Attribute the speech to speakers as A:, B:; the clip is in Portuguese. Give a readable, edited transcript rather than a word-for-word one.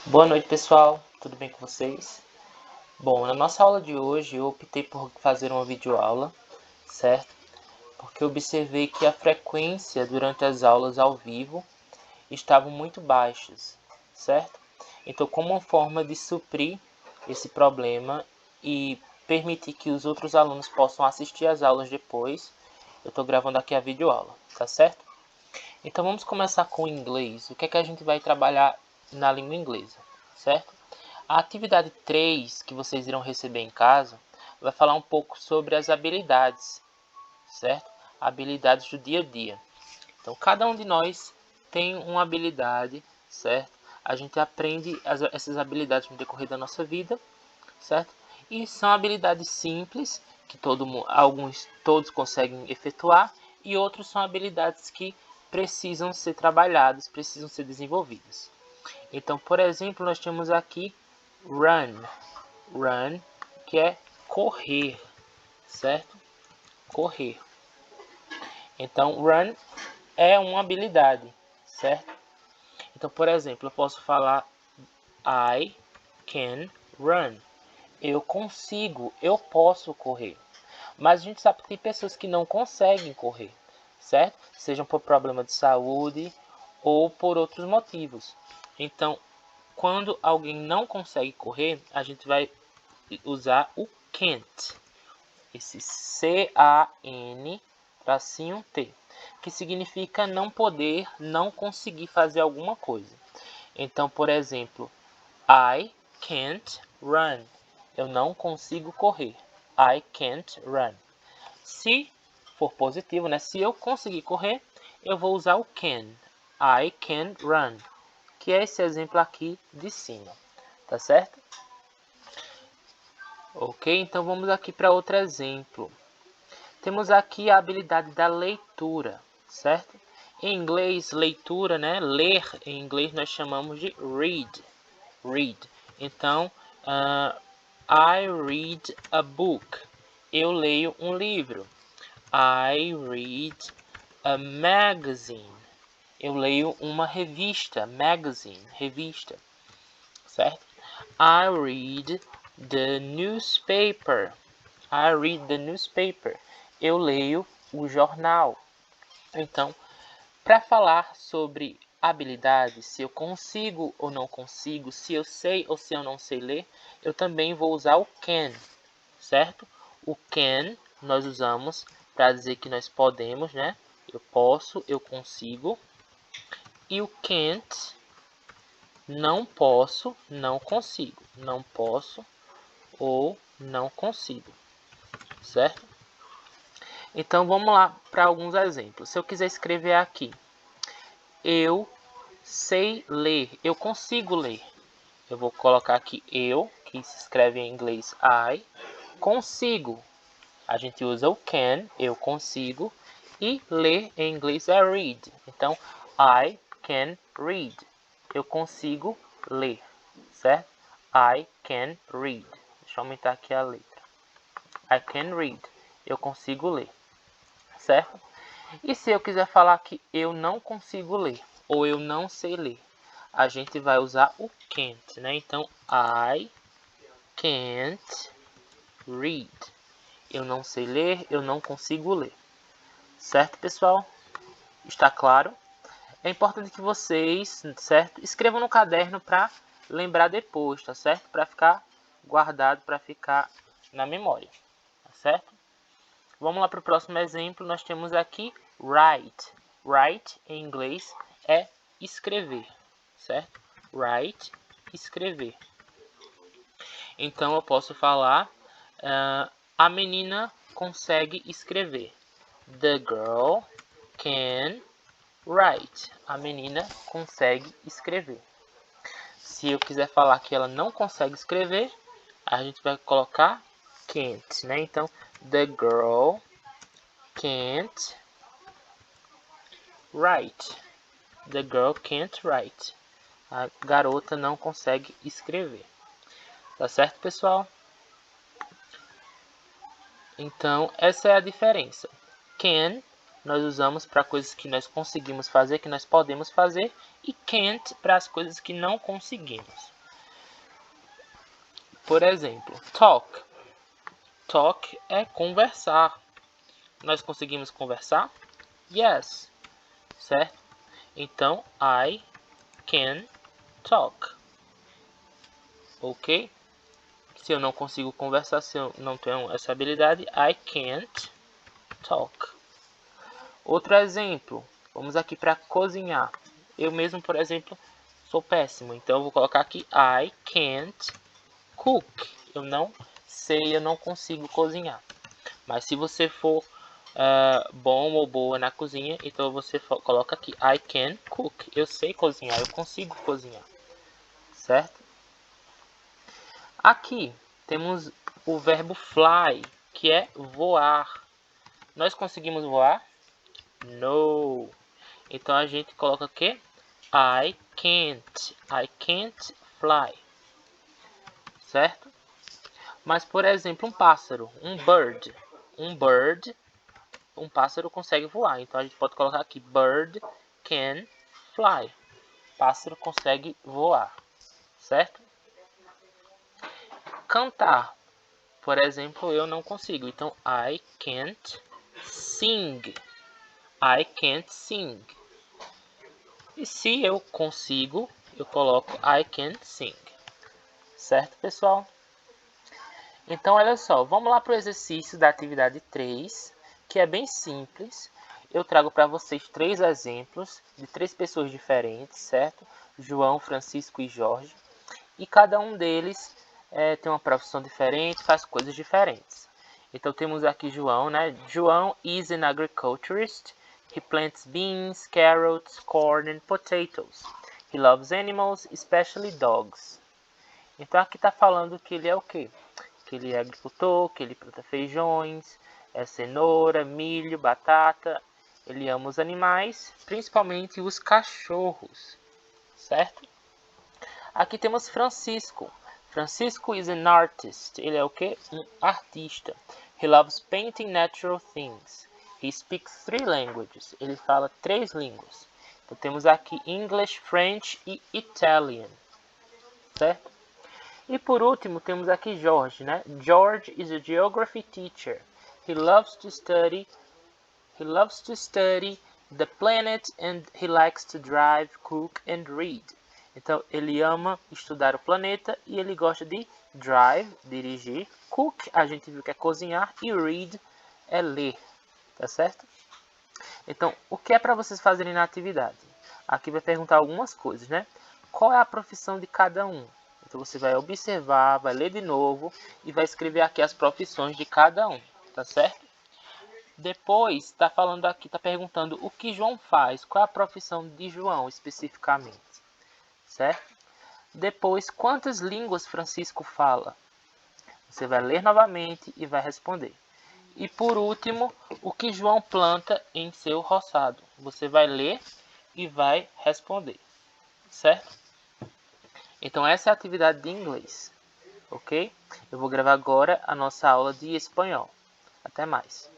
A: Boa noite, pessoal. Tudo bem com vocês? Bom, na nossa aula de hoje eu optei por fazer uma videoaula, certo? Porque eu observei que a frequência durante as aulas ao vivo estavam muito baixas, certo? Então, como uma forma de suprir esse problema e permitir que os outros alunos possam assistir às aulas depois, eu estou gravando aqui a videoaula, tá certo? Então, vamos começar com o inglês. O que é que a gente vai trabalhar na língua inglesa, certo? A atividade 3 que vocês irão receber em casa vai falar um pouco sobre as habilidades, certo? Habilidades do dia a dia. Então, cada um de nós tem uma habilidade, certo? A gente aprende essas habilidades no decorrer da nossa vida, certo? E são habilidades simples que todos conseguem efetuar e outros são habilidades que precisam ser trabalhadas, precisam ser desenvolvidas. Então, por exemplo, nós temos aqui run, que é correr, certo? Correr. Então, run é uma habilidade, certo? Então, por exemplo, eu posso falar I can run. Eu consigo, eu posso correr. Mas a gente sabe que tem pessoas que não conseguem correr, certo? Sejam por problema de saúde ou por outros motivos. Então, quando alguém não consegue correr, a gente vai usar o can't. Esse C-A-N, tracinho T, que significa não poder, não conseguir fazer alguma coisa. Então, por exemplo, I can't run. Eu não consigo correr. I can't run. Se for positivo, né? Se eu conseguir correr, eu vou usar o can. I can run. Que é esse exemplo aqui de cima. Tá certo? Ok, então vamos aqui para outro exemplo. Temos aqui a habilidade da leitura, certo? Em inglês, leitura, né? Ler em inglês nós chamamos de read. Então, I read a book. Eu leio um livro. I read a magazine. Eu leio uma revista, magazine, revista, certo? I read the newspaper. I read the newspaper. Eu leio o jornal. Então, para falar sobre habilidades, se eu consigo ou não consigo, se eu sei ou se eu não sei ler, eu também vou usar o can, certo? O can nós usamos para dizer que nós podemos, né? Eu posso, eu consigo. E o can't, não posso, não consigo. Não posso ou não consigo, certo? Então vamos lá para alguns exemplos. Se eu quiser escrever aqui, eu sei ler, eu consigo ler. Eu vou colocar aqui eu, que se escreve em inglês I, consigo. A gente usa o can, eu consigo, e ler em inglês é read. Então, I can read. Eu consigo ler, certo? I can read. Deixa eu aumentar aqui a letra. I can read. Eu consigo ler, certo? E se eu quiser falar que eu não consigo ler, ou eu não sei ler, a gente vai usar o can't, né? Então, I can't read. Eu não sei ler, eu não consigo ler. Certo, pessoal? Está claro? É importante que vocês, certo, escrevam no caderno para lembrar depois, tá certo? Para ficar guardado, para ficar na memória, tá certo? Vamos lá para o próximo exemplo. Nós temos aqui write. Write em inglês é escrever, certo? Write, escrever. Então eu posso falar, a menina consegue escrever. The girl can write. A menina consegue escrever. Se eu quiser falar que ela não consegue escrever, a gente vai colocar can't, né? Então, the girl can't write. The girl can't write. A garota não consegue escrever. Tá certo, pessoal? Então, essa é a diferença. Can, nós usamos para coisas que nós conseguimos fazer, que nós podemos fazer. E can't para as coisas que não conseguimos. Por exemplo, talk. Talk é conversar. Nós conseguimos conversar? Yes. Certo? Então, I can talk. Ok? Se eu não consigo conversar, se eu não tenho essa habilidade, I can't talk. Outro exemplo. Vamos aqui para cozinhar. Eu mesmo, por exemplo, sou péssimo. Então, eu vou colocar aqui I can't cook. Eu não sei, eu não consigo cozinhar. Mas se você for bom ou boa na cozinha, então você coloca aqui I can cook. Eu sei cozinhar, eu consigo cozinhar. Certo? Aqui temos o verbo fly, que é voar. Nós conseguimos voar? No. Então a gente coloca aqui I can't fly. Certo? Mas, por exemplo, um pássaro, um bird, um pássaro consegue voar. Então a gente pode colocar aqui bird can fly. Pássaro consegue voar. Certo? Cantar. Por exemplo, eu não consigo. Então I can't sing. I can't sing. E se eu consigo, eu coloco I can sing. Certo, pessoal? Então, olha só, vamos lá para o exercício da atividade 3, que é bem simples. Eu trago para vocês 3 exemplos de 3 pessoas diferentes, certo? João, Francisco e Jorge. E cada um deles tem uma profissão diferente, faz coisas diferentes. Então, temos aqui João, né? João is an agriculturist. He plants beans, carrots, corn and potatoes. He loves animals, especially dogs. Então, aqui está falando que ele é o quê? Que ele é agricultor, que ele planta feijões, cenoura, milho, batata. Ele ama os animais, principalmente os cachorros, certo? Aqui temos Francisco. Francisco is an artist. Ele é o quê? Um artista. He loves painting natural things. He speaks 3 languages. Ele fala 3 línguas. Então temos aqui English, French e Italian, certo? E por último, temos aqui George, né? George is a geography teacher. He loves to study the planet and he likes to drive, cook and read. Então, ele ama estudar o planeta e ele gosta de drive, dirigir, cook, a gente viu que é cozinhar, e read é ler, tá certo? Então, o que é para vocês fazerem na atividade? Aqui vai perguntar algumas coisas, né? Qual é a profissão de cada um? Então você vai observar, vai ler de novo e vai escrever aqui as profissões de cada um, tá certo? Depois está falando aqui, está perguntando o que João faz, qual é a profissão de João especificamente, certo? Depois, quantas línguas Francisco fala? Você vai ler novamente e vai responder. E por último, o que João planta em seu roçado? Você vai ler e vai responder, certo? Então essa é a atividade de inglês, ok? Eu vou gravar agora a nossa aula de espanhol. Até mais!